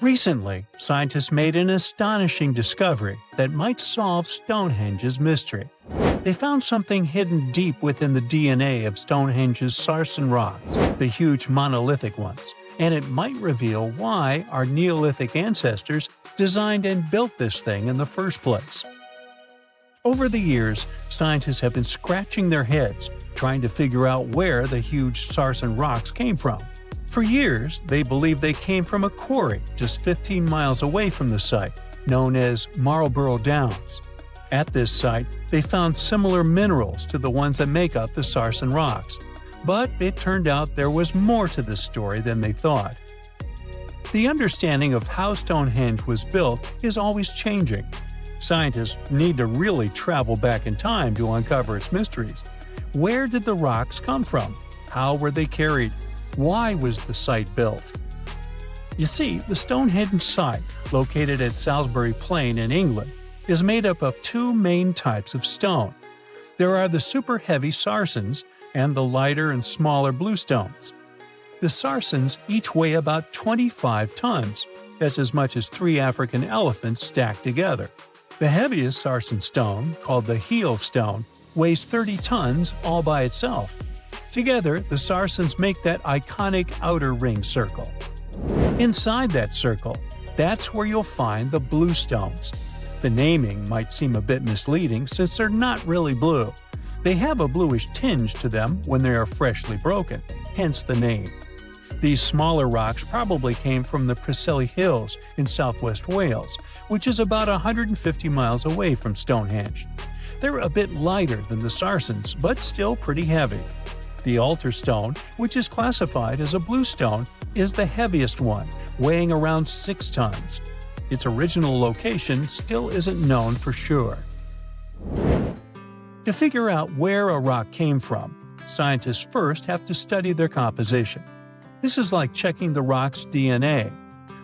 Recently, scientists made an astonishing discovery that might solve Stonehenge's mystery. They found something hidden deep within the DNA of Stonehenge's sarsen rocks, the huge monolithic ones, and it might reveal why our Neolithic ancestors designed and built this thing in the first place. Over the years, scientists have been scratching their heads trying to figure out where the huge sarsen rocks came from. For years, they believed they came from a quarry just 15 miles away from the site, known as Marlborough Downs. At this site, they found similar minerals to the ones that make up the sarsen rocks, but it turned out there was more to this story than they thought. The understanding of how Stonehenge was built is always changing. Scientists need to really travel back in time to uncover its mysteries. Where did the rocks come from? How were they carried? Why was the site built? You see, the Stonehenge site, located at Salisbury Plain in England, is made up of two main types of stone. There are the super heavy sarsens and the lighter and smaller bluestones. The sarsens each weigh about 25 tons. That's as much as 3 African elephants stacked together. The heaviest sarsen stone, called the heel stone, weighs 30 tons all by itself. Together, the sarsens make that iconic outer ring circle. Inside that circle, that's where you'll find the bluestones. The naming might seem a bit misleading since they're not really blue. They have a bluish tinge to them when they are freshly broken, hence the name. These smaller rocks probably came from the Preseli Hills in southwest Wales, which is about 150 miles away from Stonehenge. They're a bit lighter than the sarsens, but still pretty heavy. The altar stone, which is classified as a bluestone, is the heaviest one, weighing around 6 tons. Its original location still isn't known for sure. To figure out where a rock came from, scientists first have to study their composition. This is like checking the rock's DNA.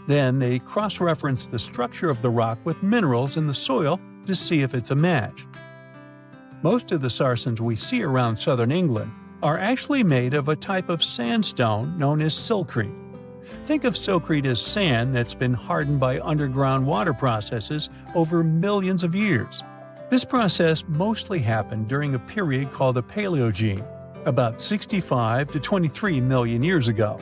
Then they cross-reference the structure of the rock with minerals in the soil to see if it's a match. Most of the sarsens we see around southern England are actually made of a type of sandstone known as silcrete. Think of silcrete as sand that's been hardened by underground water processes over millions of years. This process mostly happened during a period called the Paleogene, about 65 to 23 million years ago.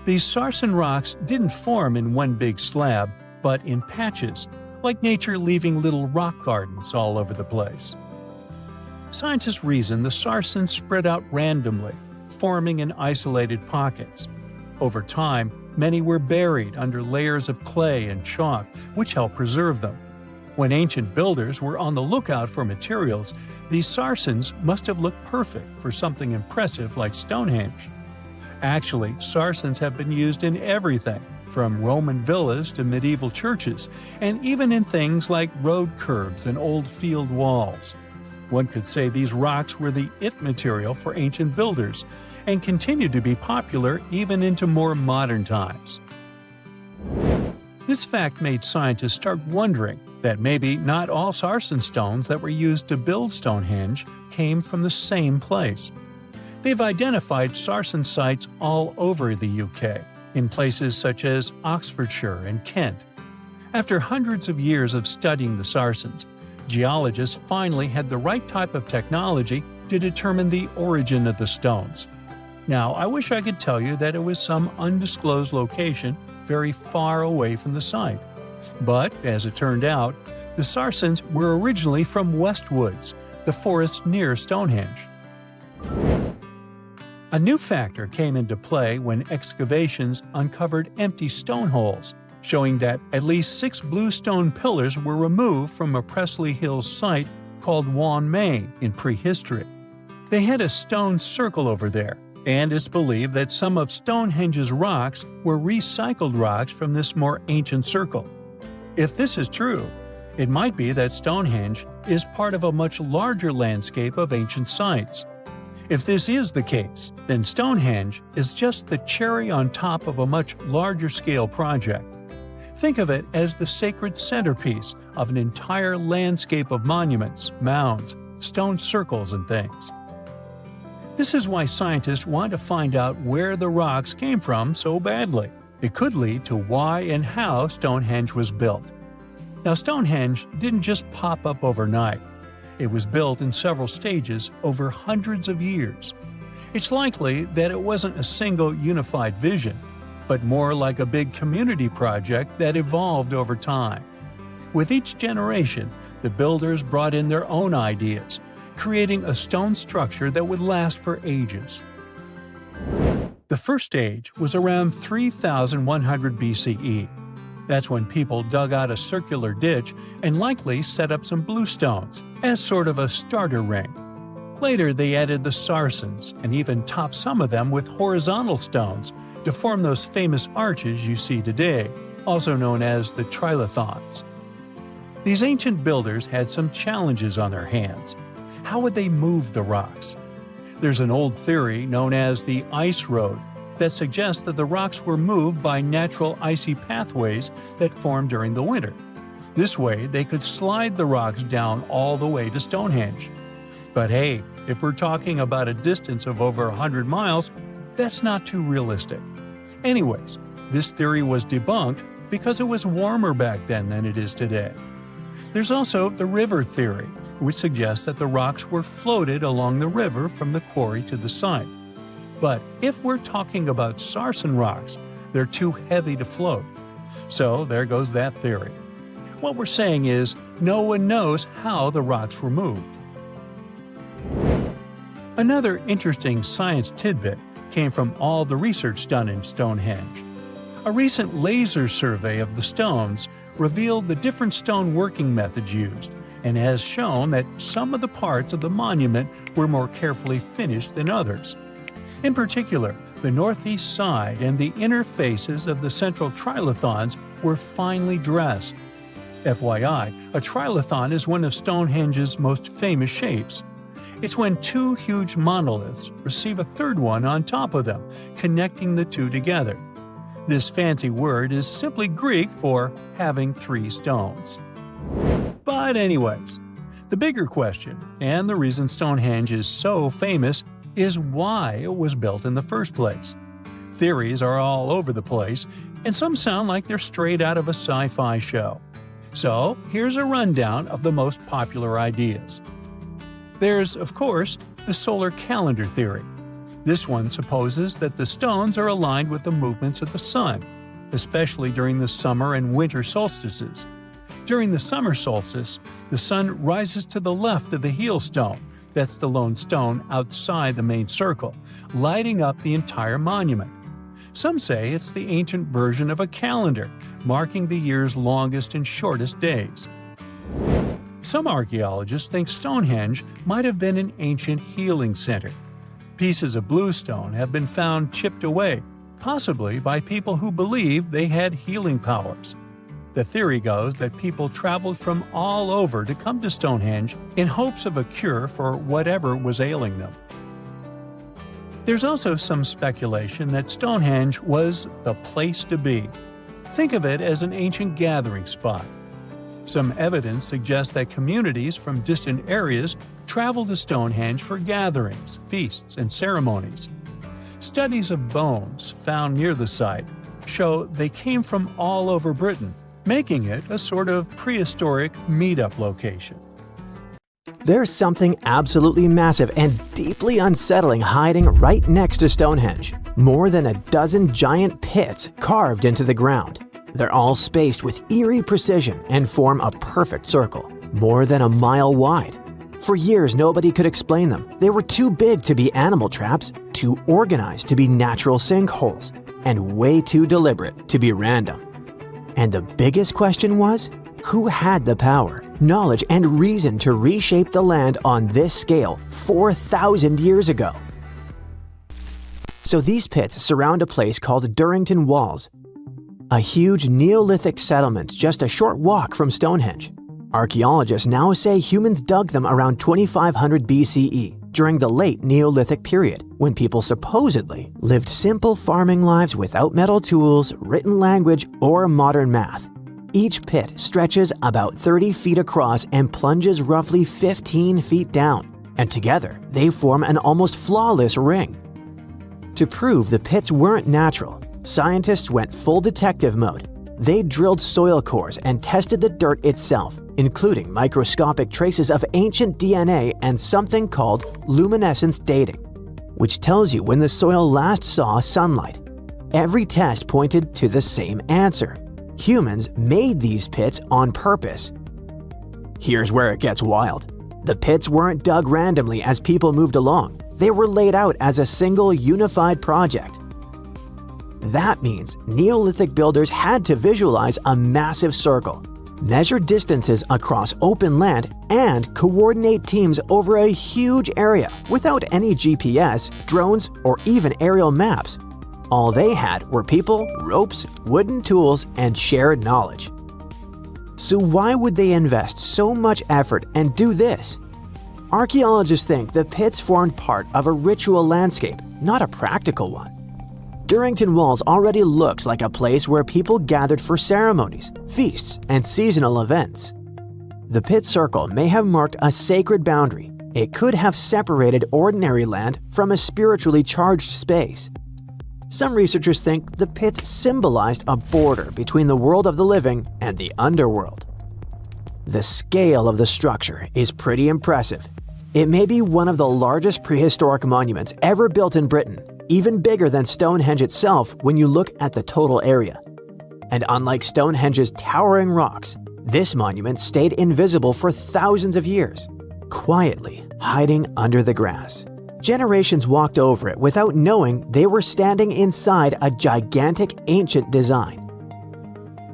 These sarsen rocks didn't form in one big slab, but in patches, like nature leaving little rock gardens all over the place. Scientists reason the sarsens spread out randomly, forming in isolated pockets. Over time, many were buried under layers of clay and chalk, which helped preserve them. When ancient builders were on the lookout for materials, these sarsens must have looked perfect for something impressive like Stonehenge. Actually, sarsens have been used in everything, from Roman villas to medieval churches, and even in things like road curbs and old field walls. One could say these rocks were the it material for ancient builders, and continue to be popular even into more modern times. This fact made scientists start wondering that maybe not all sarsen stones that were used to build Stonehenge came from the same place. They've identified sarsen sites all over the UK, in places such as Oxfordshire and Kent. After hundreds of years of studying the sarsens, geologists finally had the right type of technology to determine the origin of the stones. Now, I wish I could tell you that it was some undisclosed location very far away from the site. But, as it turned out, the sarsens were originally from Westwoods, the forest near Stonehenge. A new factor came into play when excavations uncovered empty stone holes, showing that at least 6 bluestone pillars were removed from a Preseli Hills site called Wan Main in prehistory. They had a stone circle over there, and it's believed that some of Stonehenge's rocks were recycled rocks from this more ancient circle. If this is true, it might be that Stonehenge is part of a much larger landscape of ancient sites. If this is the case, then Stonehenge is just the cherry on top of a much larger scale project. Think of it as the sacred centerpiece of an entire landscape of monuments, mounds, stone circles, and things. This is why scientists want to find out where the rocks came from so badly. It could lead to why and how Stonehenge was built. Now, Stonehenge didn't just pop up overnight. It was built in several stages over hundreds of years. It's likely that it wasn't a single unified vision, but more like a big community project that evolved over time. With each generation, the builders brought in their own ideas, creating a stone structure that would last for ages. The first stage was around 3100 BCE. That's when people dug out a circular ditch and likely set up some bluestones as sort of a starter ring. Later, they added the Saracens and even topped some of them with horizontal stones to form those famous arches you see today, also known as the trilithons. These ancient builders had some challenges on their hands. How would they move the rocks? There's an old theory known as the ice road that suggests that the rocks were moved by natural icy pathways that formed during the winter. This way, they could slide the rocks down all the way to Stonehenge. But hey, if we're talking about a distance of over 100 miles, that's not too realistic. Anyways, this theory was debunked because it was warmer back then than it is today. There's also the river theory, which suggests that the rocks were floated along the river from the quarry to the site. But if we're talking about Sarsen rocks, they're too heavy to float. So there goes that theory. What we're saying is, no one knows how the rocks were moved. Another interesting science tidbit came from all the research done in Stonehenge. A recent laser survey of the stones revealed the different stone working methods used, and has shown that some of the parts of the monument were more carefully finished than others. In particular, the northeast side and the inner faces of the central trilithons were finely dressed. FYI, a trilithon is one of Stonehenge's most famous shapes. It's when two huge monoliths receive a third one on top of them, connecting the two together. This fancy word is simply Greek for having three stones. But anyways, the bigger question, and the reason Stonehenge is so famous, is why it was built in the first place. Theories are all over the place, and some sound like they're straight out of a sci-fi show. So here's a rundown of the most popular ideas. There's, of course, the solar calendar theory. This one supposes that the stones are aligned with the movements of the sun, especially during the summer and winter solstices. During the summer solstice, the sun rises to the left of the heel stone, that's the lone stone outside the main circle, lighting up the entire monument. Some say it's the ancient version of a calendar, marking the year's longest and shortest days. Some archaeologists think Stonehenge might have been an ancient healing center. Pieces of bluestone have been found chipped away, possibly by people who believed they had healing powers. The theory goes that people traveled from all over to come to Stonehenge in hopes of a cure for whatever was ailing them. There's also some speculation that Stonehenge was the place to be. Think of it as an ancient gathering spot. Some evidence suggests that communities from distant areas traveled to Stonehenge for gatherings, feasts, and ceremonies. Studies of bones found near the site show they came from all over Britain, making it a sort of prehistoric meetup location. There's something absolutely massive and deeply unsettling hiding right next to Stonehenge. More than a dozen giant pits carved into the ground. They're all spaced with eerie precision and form a perfect circle, more than a mile wide. For years, nobody could explain them. They were too big to be animal traps, too organized to be natural sinkholes, and way too deliberate to be random. And the biggest question was, who had the power, knowledge, and reason to reshape the land on this scale 4,000 years ago? So these pits surround a place called Durrington Walls, a huge Neolithic settlement just a short walk from Stonehenge. Archaeologists now say humans dug them around 2500 BCE, during the late Neolithic period, when people supposedly lived simple farming lives without metal tools, written language, or modern math. Each pit stretches about 30 feet across and plunges roughly 15 feet down, and together they form an almost flawless ring. To prove the pits weren't natural, scientists went full detective mode. They drilled soil cores and tested the dirt itself, including microscopic traces of ancient DNA and something called luminescence dating, which tells you when the soil last saw sunlight. Every test pointed to the same answer. Humans made these pits on purpose. Here's where it gets wild. The pits weren't dug randomly as people moved along. They were laid out as a single unified project. That means Neolithic builders had to visualize a massive circle, measure distances across open land, and coordinate teams over a huge area without any GPS, drones, or even aerial maps. All they had were people, ropes, wooden tools, and shared knowledge. So why would they invest so much effort and do this? Archaeologists think the pits formed part of a ritual landscape, not a practical one. Durrington Walls already looks like a place where people gathered for ceremonies, feasts, and seasonal events. The pit circle may have marked a sacred boundary. It could have separated ordinary land from a spiritually charged space. Some researchers think the pits symbolized a border between the world of the living and the underworld. The scale of the structure is pretty impressive. It may be one of the largest prehistoric monuments ever built in Britain, even bigger than Stonehenge itself when you look at the total area. And unlike Stonehenge's towering rocks, this monument stayed invisible for thousands of years, quietly hiding under the grass. Generations walked over it without knowing they were standing inside a gigantic ancient design.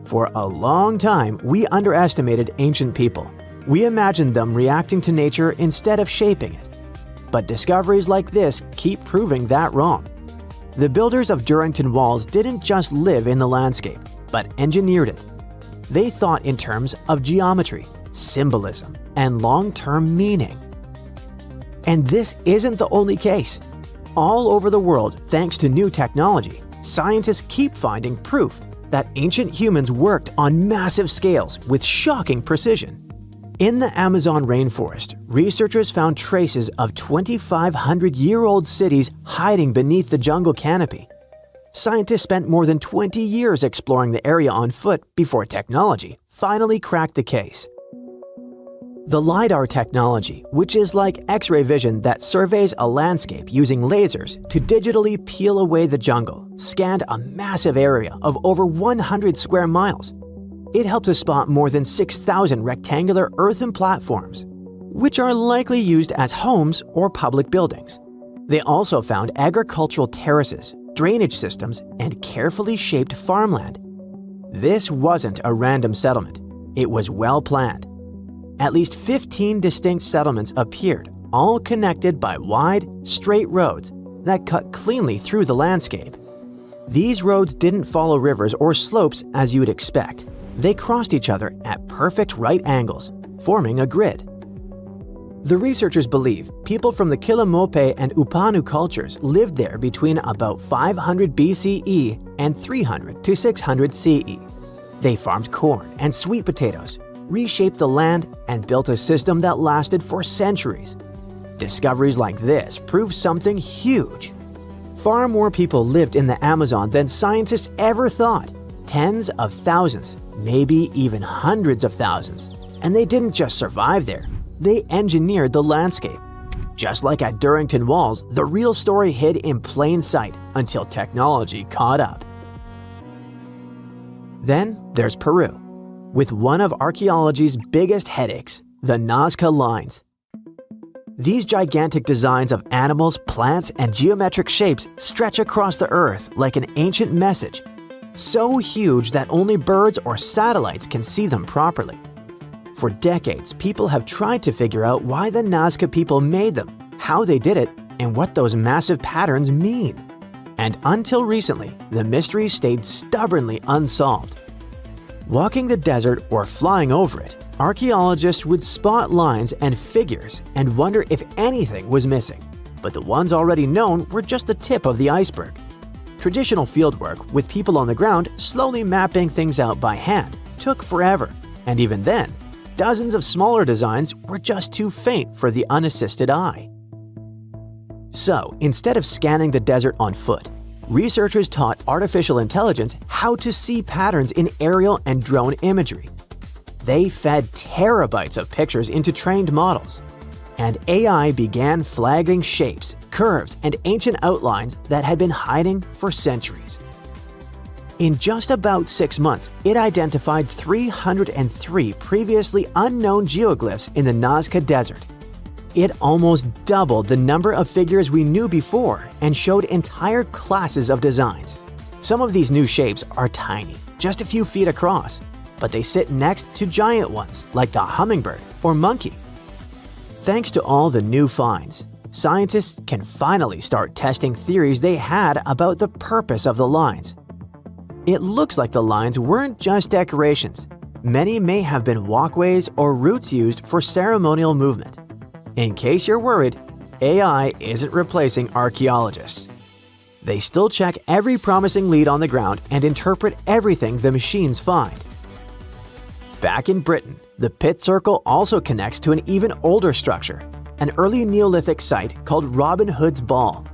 For a long time, we underestimated ancient people. We imagined them reacting to nature instead of shaping it. But discoveries like this keep proving that wrong. The builders of Durrington Walls didn't just live in the landscape, but engineered it. They thought in terms of geometry, symbolism, and long-term meaning. And this isn't the only case. All over the world, thanks to new technology, scientists keep finding proof that ancient humans worked on massive scales with shocking precision. In the Amazon rainforest, researchers found traces of 2,500-year-old cities hiding beneath the jungle canopy. Scientists spent more than 20 years exploring the area on foot before technology finally cracked the case. The LiDAR technology, which is like X-ray vision that surveys a landscape using lasers to digitally peel away the jungle, scanned a massive area of over 100 square miles. It helped us spot more than 6,000 rectangular earthen platforms, which are likely used as homes or public buildings. They also found agricultural terraces, drainage systems, and carefully shaped farmland. This wasn't a random settlement. It was well planned. At least 15 distinct settlements appeared, all connected by wide, straight roads that cut cleanly through the landscape. These roads didn't follow rivers or slopes as you'd expect. They crossed each other at perfect right angles, forming a grid. The researchers believe people from the Quillamope and Upanu cultures lived there between about 500 BCE and 300 to 600 CE. They farmed corn and sweet potatoes, reshaped the land, and built a system that lasted for centuries. Discoveries like this prove something huge. Far more people lived in the Amazon than scientists ever thought. Tens of thousands, maybe even hundreds of thousands. And they didn't just survive there, they engineered the landscape. Just like at Durrington Walls, the real story hid in plain sight until technology caught up. Then there's Peru, with one of archaeology's biggest headaches, the Nazca lines. These gigantic designs of animals, plants, and geometric shapes stretch across the earth like an ancient message, so huge that only birds or satellites can see them properly. For decades, people have tried to figure out why the Nazca people made them, how they did it, and what those massive patterns mean. And until recently, the mystery stayed stubbornly unsolved. Walking the desert or flying over it, archaeologists would spot lines and figures and wonder if anything was missing. But the ones already known were just the tip of the iceberg. Traditional fieldwork, with people on the ground slowly mapping things out by hand, took forever, and even then, dozens of smaller designs were just too faint for the unassisted eye. So, instead of scanning the desert on foot, researchers taught artificial intelligence how to see patterns in aerial and drone imagery. They fed terabytes of pictures into trained models, and AI began flagging shapes, curves, and ancient outlines that had been hiding for centuries. In just about 6 months, it identified 303 previously unknown geoglyphs in the Nazca Desert. It almost doubled the number of figures we knew before and showed entire classes of designs. Some of these new shapes are tiny, just a few feet across, but they sit next to giant ones like the hummingbird or monkey. Thanks to all the new finds, scientists can finally start testing theories they had about the purpose of the lines. It looks like the lines weren't just decorations. Many may have been walkways or routes used for ceremonial movement. In case you're worried, AI isn't replacing archaeologists. They still check every promising lead on the ground and interpret everything the machines find. Back in Britain, the pit circle also connects to an even older structure, an early Neolithic site called Robin Hood's Ball.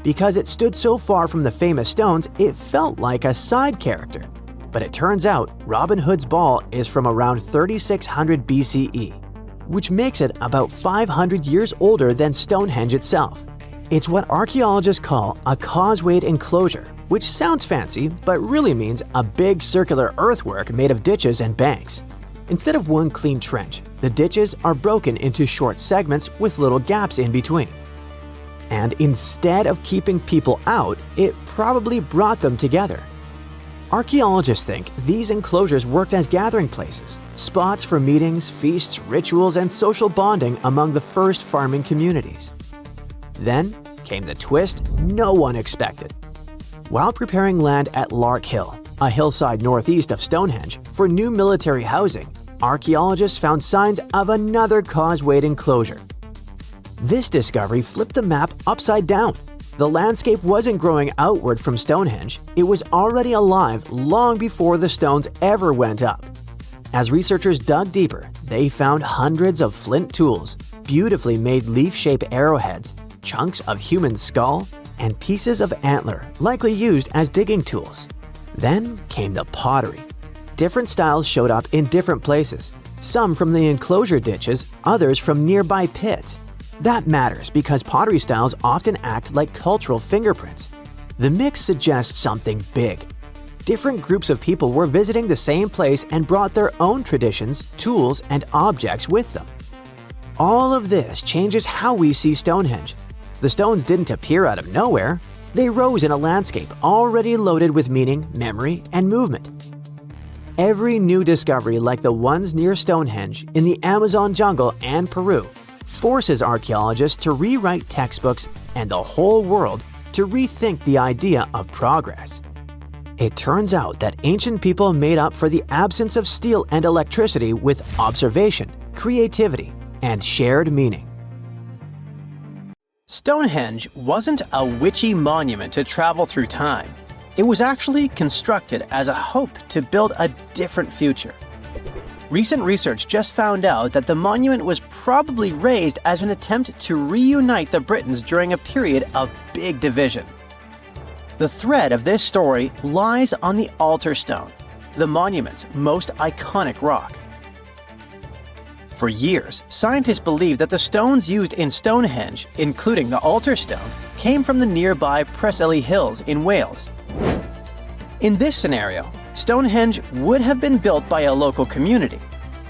Because it stood so far from the famous stones, it felt like a side character. But it turns out Robin Hood's Ball is from around 3600 BCE, which makes it about 500 years older than Stonehenge itself. It's what archaeologists call a causewayed enclosure, which sounds fancy but really means a big circular earthwork made of ditches and banks. Instead of one clean trench, the ditches are broken into short segments with little gaps in between. And instead of keeping people out, it probably brought them together. Archaeologists think these enclosures worked as gathering places, spots for meetings, feasts, rituals, and social bonding among the first farming communities. Then came the twist no one expected. While preparing land at Lark Hill, a hillside northeast of Stonehenge, for new military housing, archaeologists found signs of another causewayed enclosure. This discovery flipped the map upside down. The landscape wasn't growing outward from Stonehenge, it was already alive long before the stones ever went up. As researchers dug deeper, they found hundreds of flint tools, beautifully made leaf-shaped arrowheads, chunks of human skull, and pieces of antler, likely used as digging tools. Then came the pottery. Different styles showed up in different places, some from the enclosure ditches, others from nearby pits. That matters because pottery styles often act like cultural fingerprints. The mix suggests something big. Different groups of people were visiting the same place and brought their own traditions, tools, and objects with them. All of this changes how we see Stonehenge. The stones didn't appear out of nowhere. They rose in a landscape already loaded with meaning, memory, and movement. Every new discovery like the ones near Stonehenge, in the Amazon jungle and Peru, forces archaeologists to rewrite textbooks and the whole world to rethink the idea of progress. It turns out that ancient people made up for the absence of steel and electricity with observation, creativity, and shared meaning. Stonehenge wasn't a witchy monument to travel through time. It was actually constructed as a hope to build a different future. Recent research just found out that the monument was probably raised as an attempt to reunite the Britons during a period of big division. The thread of this story lies on the altar stone, the monument's most iconic rock. For years, scientists believed that the stones used in Stonehenge, including the altar stone, came from the nearby Preseli Hills in Wales. In this scenario, Stonehenge would have been built by a local community,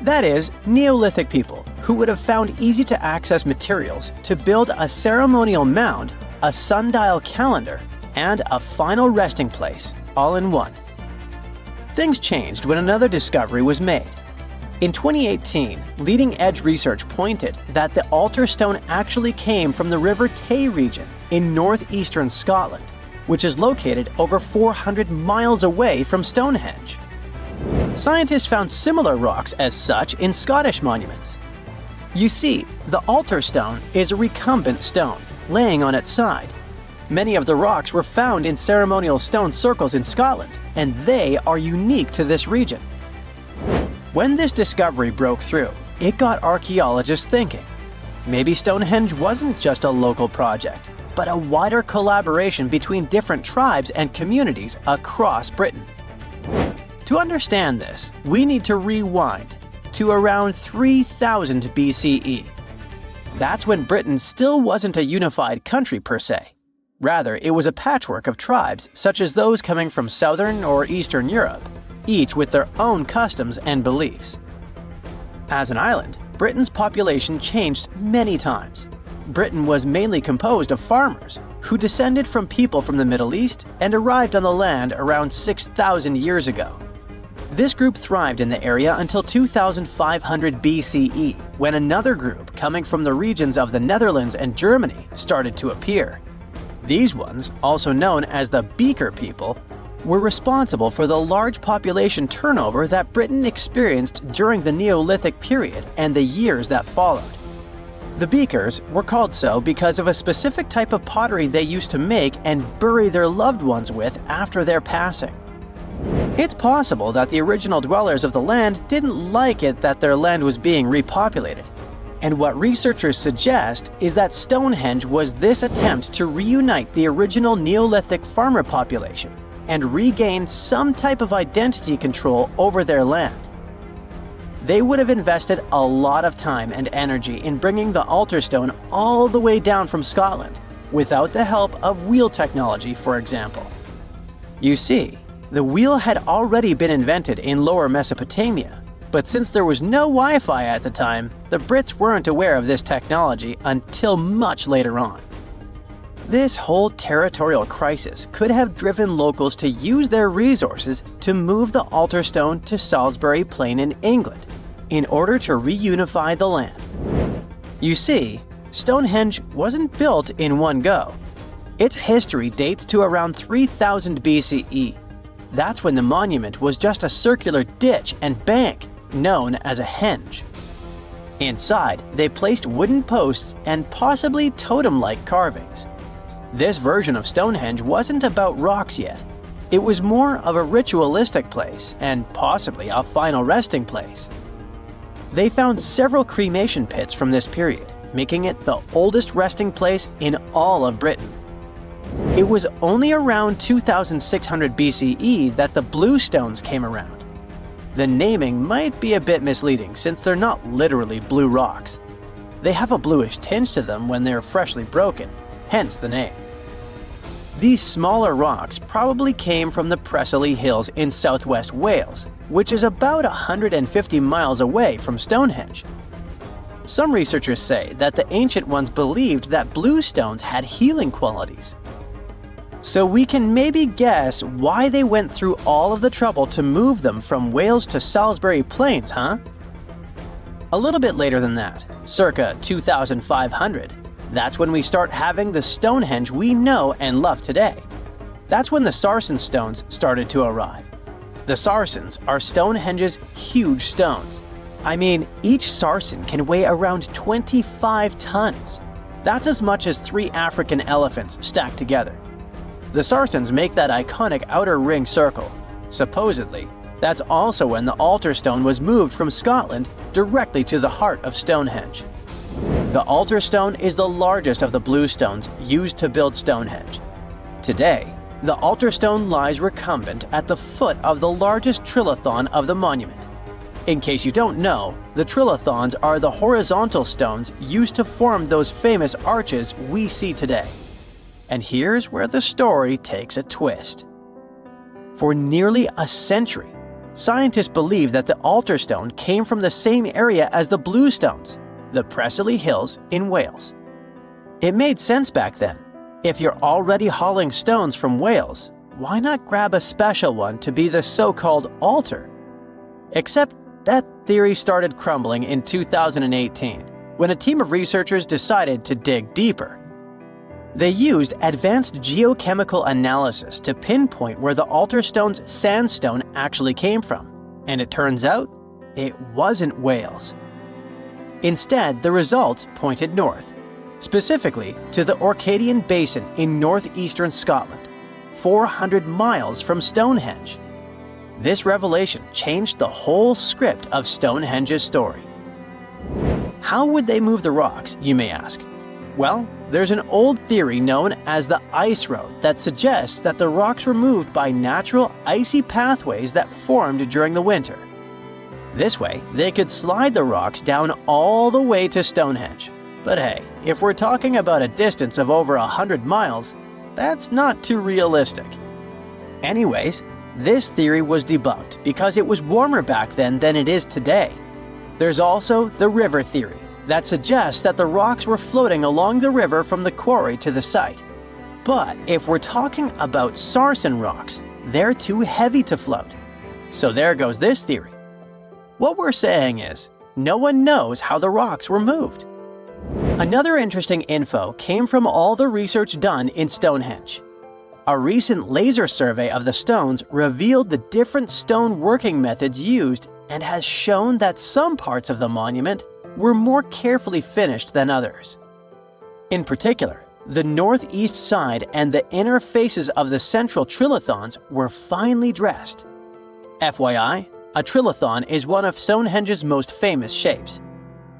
that is, Neolithic people who would have found easy-to-access materials to build a ceremonial mound, a sundial calendar, and a final resting place, all in one. Things changed when another discovery was made. In 2018, leading-edge research pointed that the altar stone actually came from the River Tay region in northeastern Scotland, which is located over 400 miles away from Stonehenge. Scientists found similar rocks as such in Scottish monuments. You see, the altar stone is a recumbent stone, laying on its side. Many of the rocks were found in ceremonial stone circles in Scotland, and they are unique to this region. When this discovery broke through, it got archaeologists thinking. Maybe Stonehenge wasn't just a local project. but a wider collaboration between different tribes and communities across Britain. To understand this, we need to rewind to around 3000 BCE. That's when Britain still wasn't a unified country per se. Rather, it was a patchwork of tribes such as those coming from southern or eastern Europe, each with their own customs and beliefs. As an island, Britain's population changed many times. Britain was mainly composed of farmers who descended from people from the Middle East and arrived on the land around 6,000 years ago. This group thrived in the area until 2500 BCE, when another group coming from the regions of the Netherlands and Germany started to appear. These ones, also known as the Beaker people, were responsible for the large population turnover that Britain experienced during the Neolithic period and the years that followed. The Beakers were called so because of a specific type of pottery they used to make and bury their loved ones with after their passing. It's possible that the original dwellers of the land didn't like it that their land was being repopulated. And what researchers suggest is that Stonehenge was this attempt to reunite the original Neolithic farmer population and regain some type of identity control over their land. They would have invested a lot of time and energy in bringing the altar stone all the way down from Scotland, without the help of wheel technology, for example. You see, the wheel had already been invented in Lower Mesopotamia, but since there was no Wi-Fi at the time, the Brits weren't aware of this technology until much later on. This whole territorial crisis could have driven locals to use their resources to move the altar stone to Salisbury Plain in England, in order to reunify the land. You see, Stonehenge wasn't built in one go. Its history dates to around 3000 BCE. That's when the monument was just a circular ditch and bank, known as a henge. Inside, they placed wooden posts and possibly totem-like carvings. This version of Stonehenge wasn't about rocks yet. It was more of a ritualistic place and possibly a final resting place. They found several cremation pits from this period, making it the oldest resting place in all of Britain. It was only around 2600 BCE that the blue stones came around. The naming might be a bit misleading since they're not literally blue rocks. They have a bluish tinge to them when they're freshly broken, hence the name. These smaller rocks probably came from the Preseli Hills in southwest Wales, which is about 150 miles away from Stonehenge. Some researchers say that the ancient ones believed that blue stones had healing qualities. So we can maybe guess why they went through all of the trouble to move them from Wales to Salisbury Plains, huh? A little bit later than that, circa 2500, that's when we start having the Stonehenge we know and love today. That's when the Sarsen stones started to arrive. The Sarsens are Stonehenge's huge stones. I mean, each Sarsen can weigh around 25 tons. That's as much as 3 African elephants stacked together. The Sarsens make that iconic outer ring circle. Supposedly, that's also when the altar stone was moved from Scotland directly to the heart of Stonehenge. The altar stone is the largest of the blue stones used to build Stonehenge. Today, the altar stone lies recumbent at the foot of the largest trilithon of the monument. In case you don't know, the trilithons are the horizontal stones used to form those famous arches we see today. And here's where the story takes a twist. For nearly a century, scientists believe that the altar stone came from the same area as the blue stones, the Preseli Hills in Wales. It made sense back then. If you're already hauling stones from Wales, why not grab a special one to be the so-called altar? Except that theory started crumbling in 2018, when a team of researchers decided to dig deeper. They used advanced geochemical analysis to pinpoint where the altar stone's sandstone actually came from, and it turns out it wasn't Wales. Instead, the results pointed north, specifically to the Orcadian Basin in northeastern Scotland, 400 miles from Stonehenge. This revelation changed the whole script of Stonehenge's story. How would they move the rocks, you may ask? Well, there's an old theory known as the ice road that suggests that the rocks were moved by natural icy pathways that formed during the winter. This way, they could slide the rocks down all the way to Stonehenge. But hey, if we're talking about a distance of over 100 miles, that's not too realistic. Anyways, this theory was debunked because it was warmer back then than it is today. There's also the river theory that suggests that the rocks were floating along the river from the quarry to the site. But if we're talking about sarsen rocks, they're too heavy to float. So there goes this theory. What we're saying is, no one knows how the rocks were moved. Another interesting info came from all the research done in Stonehenge. A recent laser survey of the stones revealed the different stone working methods used and has shown that some parts of the monument were more carefully finished than others. In particular, the northeast side and the inner faces of the central trilithons were finely dressed. FYI, a trilithon is one of Stonehenge's most famous shapes.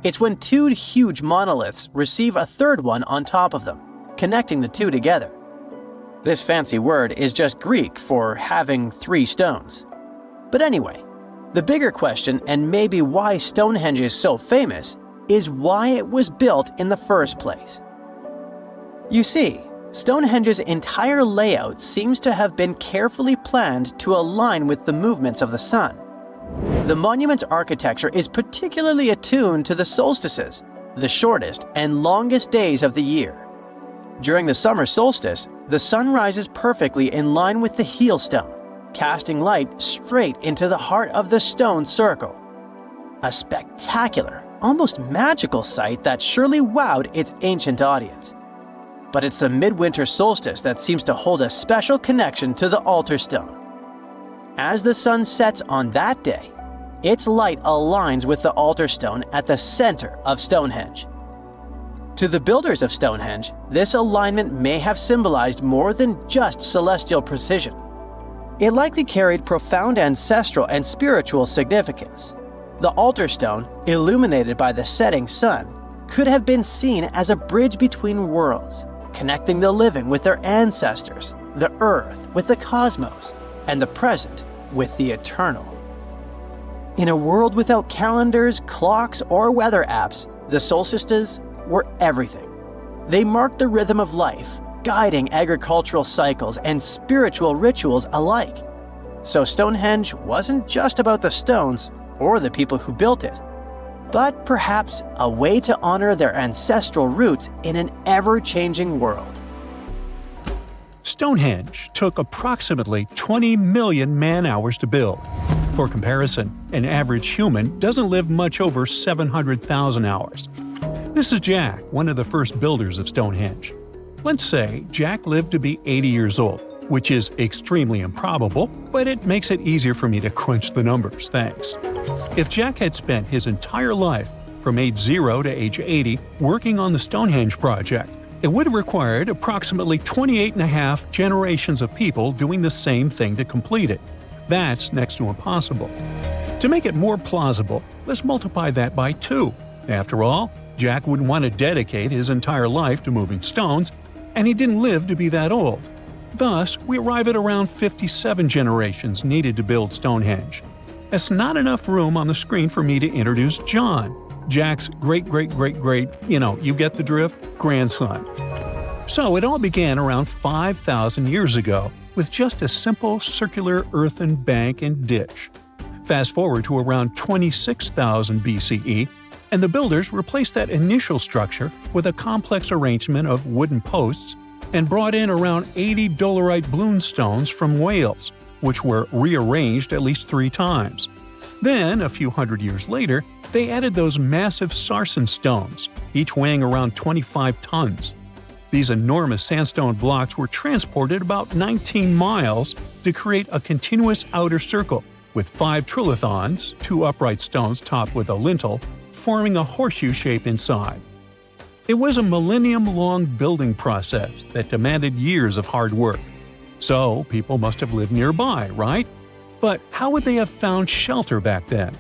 It's when two huge monoliths receive a third one on top of them, connecting the two together. This fancy word is just Greek for having three stones. But anyway, the bigger question, and maybe why Stonehenge is so famous, is why it was built in the first place. You see, Stonehenge's entire layout seems to have been carefully planned to align with the movements of the sun. The monument's architecture is particularly attuned to the solstices, the shortest and longest days of the year. During the summer solstice, the sun rises perfectly in line with the heel stone, casting light straight into the heart of the stone circle. A spectacular, almost magical sight that surely wowed its ancient audience. But it's the midwinter solstice that seems to hold a special connection to the altar stone. As the sun sets on that day, its light aligns with the altar stone at the center of Stonehenge. To the builders of Stonehenge, this alignment may have symbolized more than just celestial precision. It likely carried profound ancestral and spiritual significance. The altar stone, illuminated by the setting sun, could have been seen as a bridge between worlds, connecting the living with their ancestors, the earth with the cosmos, and the present with the eternal. In a world without calendars, clocks, or weather apps, the solstices were everything. They marked the rhythm of life, guiding agricultural cycles and spiritual rituals alike. So Stonehenge wasn't just about the stones or the people who built it, but perhaps a way to honor their ancestral roots in an ever-changing world. Stonehenge took approximately 20 million man-hours to build. For comparison, an average human doesn't live much over 700,000 hours. This is Jack, one of the first builders of Stonehenge. Let's say Jack lived to be 80 years old, which is extremely improbable, but it makes it easier for me to crunch the numbers, thanks. If Jack had spent his entire life, from age 0 to age 80, working on the Stonehenge project, it would have required approximately 28.5 generations of people doing the same thing to complete it. That's next to impossible. To make it more plausible, let's multiply that by 2. After all, Jack wouldn't want to dedicate his entire life to moving stones, and he didn't live to be that old. Thus, we arrive at around 57 generations needed to build Stonehenge. That's not enough room on the screen for me to introduce John, Jack's great-great-great-great, you get the drift, grandson. So it all began around 5,000 years ago with just a simple circular earthen bank and ditch. Fast forward to around 26,000 BCE, and the builders replaced that initial structure with a complex arrangement of wooden posts and brought in around 80 dolerite bloom stones from Wales, which were rearranged at least 3 times. Then, a few hundred years later, they added those massive sarsen stones, each weighing around 25 tons. These enormous sandstone blocks were transported about 19 miles to create a continuous outer circle, with 5 trilithons, 2 upright stones topped with a lintel, forming a horseshoe shape inside. It was a millennium-long building process that demanded years of hard work. So, people must have lived nearby, right? But how would they have found shelter back then?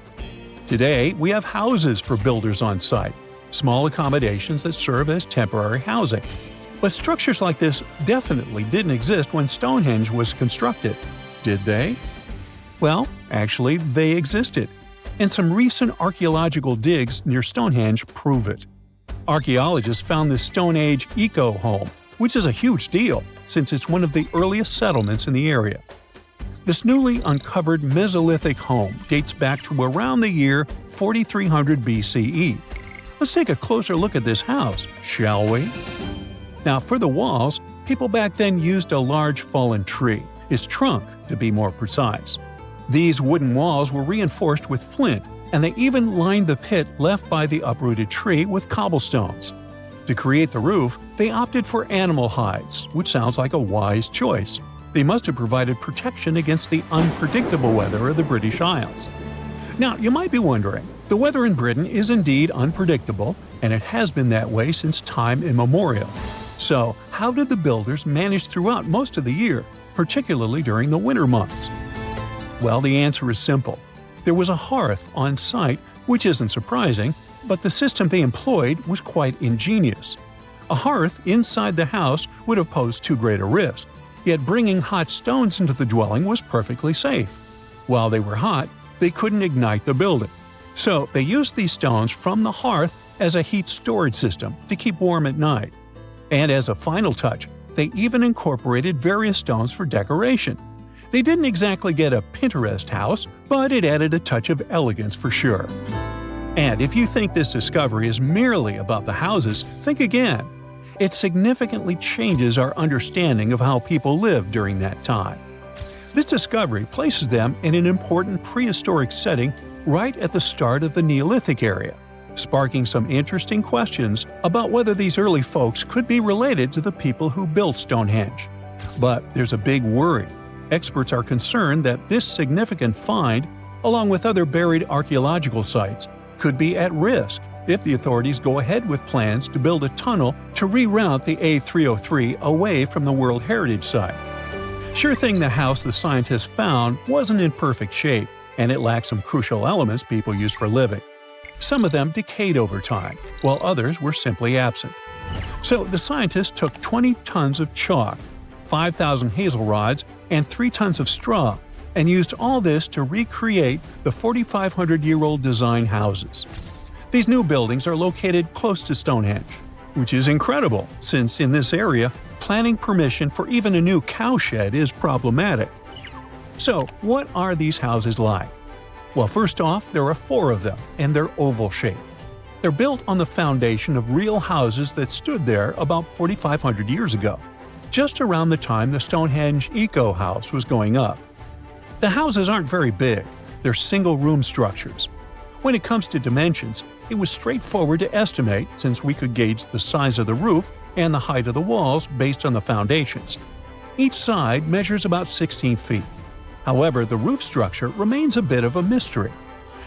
Today, we have houses for builders on site, small accommodations that serve as temporary housing. But structures like this definitely didn't exist when Stonehenge was constructed. Did they? Well, actually, they existed, and some recent archaeological digs near Stonehenge prove it. Archaeologists found this Stone Age eco-home, which is a huge deal since it's one of the earliest settlements in the area. This newly uncovered Mesolithic home dates back to around the year 4300 BCE. Let's take a closer look at this house, shall we? Now, for the walls, people back then used a large fallen tree, its trunk to be more precise. These wooden walls were reinforced with flint, and they even lined the pit left by the uprooted tree with cobblestones. To create the roof, they opted for animal hides, which sounds like a wise choice. They must have provided protection against the unpredictable weather of the British Isles. Now, you might be wondering, the weather in Britain is indeed unpredictable, and it has been that way since time immemorial. So, how did the builders manage throughout most of the year, particularly during the winter months? Well, the answer is simple. There was a hearth on site, which isn't surprising, but the system they employed was quite ingenious. A hearth inside the house would have posed too great a risk, yet bringing hot stones into the dwelling was perfectly safe. While they were hot, they couldn't ignite the building. So they used these stones from the hearth as a heat storage system to keep warm at night. And as a final touch, they even incorporated various stones for decoration. They didn't exactly get a Pinterest house, but it added a touch of elegance for sure. And if you think this discovery is merely about the houses, think again. It significantly changes our understanding of how people lived during that time. This discovery places them in an important prehistoric setting right at the start of the Neolithic area, sparking some interesting questions about whether these early folks could be related to the people who built Stonehenge. But there's a big worry. Experts are concerned that this significant find, along with other buried archaeological sites, could be at risk if the authorities go ahead with plans to build a tunnel to reroute the A303 away from the World Heritage Site. Sure thing the house the scientists found wasn't in perfect shape, and it lacked some crucial elements people use for living. Some of them decayed over time, while others were simply absent. So the scientists took 20 tons of chalk, 5,000 hazel rods, and 3 tons of straw, and used all this to recreate the 4,500-year-old design houses. These new buildings are located close to Stonehenge, which is incredible since in this area, planning permission for even a new cowshed is problematic. So, what are these houses like? Well, first off, there are 4 of them, and they're oval-shaped. They're built on the foundation of real houses that stood there about 4,500 years ago, just around the time the Stonehenge Eco House was going up. The houses aren't very big, they're single-room structures. When it comes to dimensions, it was straightforward to estimate since we could gauge the size of the roof and the height of the walls based on the foundations. Each side measures about 16 feet. However, the roof structure remains a bit of a mystery.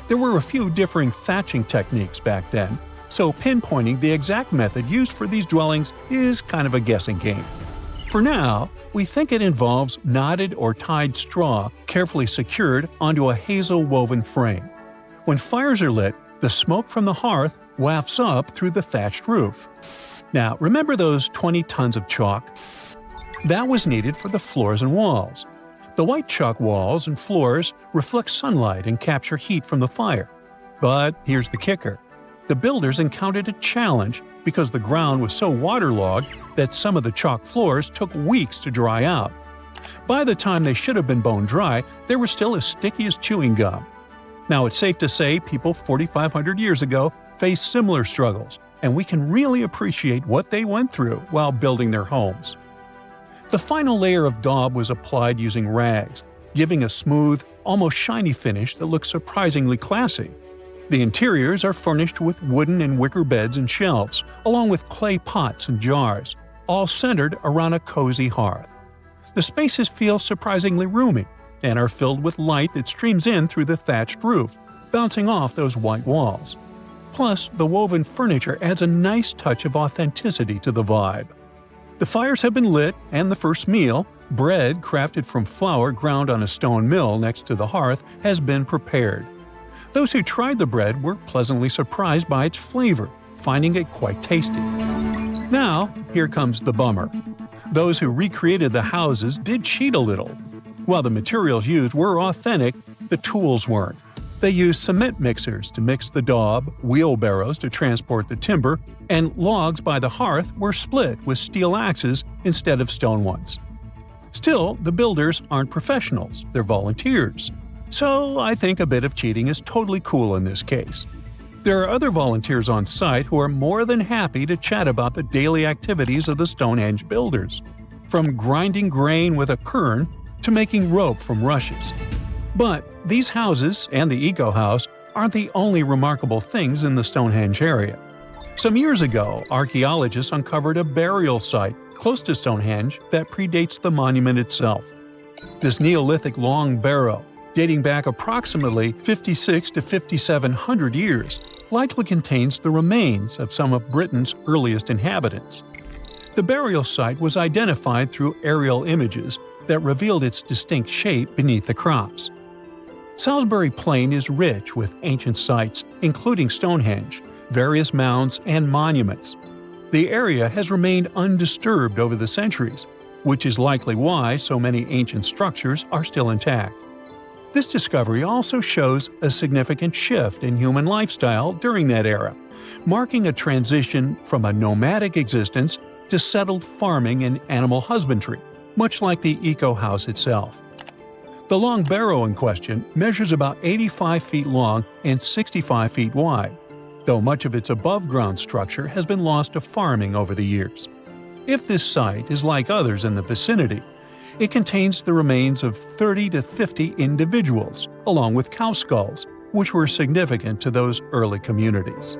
There were a few differing thatching techniques back then, so pinpointing the exact method used for these dwellings is kind of a guessing game. For now, we think it involves knotted or tied straw carefully secured onto a hazel-woven frame. When fires are lit, the smoke from the hearth wafts up through the thatched roof. Now, remember those 20 tons of chalk? That was needed for the floors and walls. The white chalk walls and floors reflect sunlight and capture heat from the fire. But here's the kicker. The builders encountered a challenge because the ground was so waterlogged that some of the chalk floors took weeks to dry out. By the time they should have been bone dry, they were still as sticky as chewing gum. Now, it's safe to say people 4,500 years ago faced similar struggles, and we can really appreciate what they went through while building their homes. The final layer of daub was applied using rags, giving a smooth, almost shiny finish that looks surprisingly classy. The interiors are furnished with wooden and wicker beds and shelves, along with clay pots and jars, all centered around a cozy hearth. The spaces feel surprisingly roomy, and are filled with light that streams in through the thatched roof, bouncing off those white walls. Plus, the woven furniture adds a nice touch of authenticity to the vibe. The fires have been lit, and the first meal, bread crafted from flour ground on a stone mill next to the hearth, has been prepared. Those who tried the bread were pleasantly surprised by its flavor, finding it quite tasty. Now, here comes the bummer. Those who recreated the houses did cheat a little. While the materials used were authentic, the tools weren't. They used cement mixers to mix the daub, wheelbarrows to transport the timber, and logs by the hearth were split with steel axes instead of stone ones. Still, the builders aren't professionals, they're volunteers. So I think a bit of cheating is totally cool in this case. There are other volunteers on site who are more than happy to chat about the daily activities of the Stonehenge builders, from grinding grain with a quern to making rope from rushes. But these houses and the Eco House aren't the only remarkable things in the Stonehenge area. Some years ago, archaeologists uncovered a burial site close to Stonehenge that predates the monument itself. This Neolithic long barrow, dating back approximately 56 to 5,700 years, likely contains the remains of some of Britain's earliest inhabitants. The burial site was identified through aerial images that revealed its distinct shape beneath the crops. Salisbury Plain is rich with ancient sites, including Stonehenge, various mounds, and monuments. The area has remained undisturbed over the centuries, which is likely why so many ancient structures are still intact. This discovery also shows a significant shift in human lifestyle during that era, marking a transition from a nomadic existence to settled farming and animal husbandry, much like the Eco House itself. The long barrow in question measures about 85 feet long and 65 feet wide, though much of its above-ground structure has been lost to farming over the years. If this site is like others in the vicinity, it contains the remains of 30 to 50 individuals, along with cow skulls, which were significant to those early communities.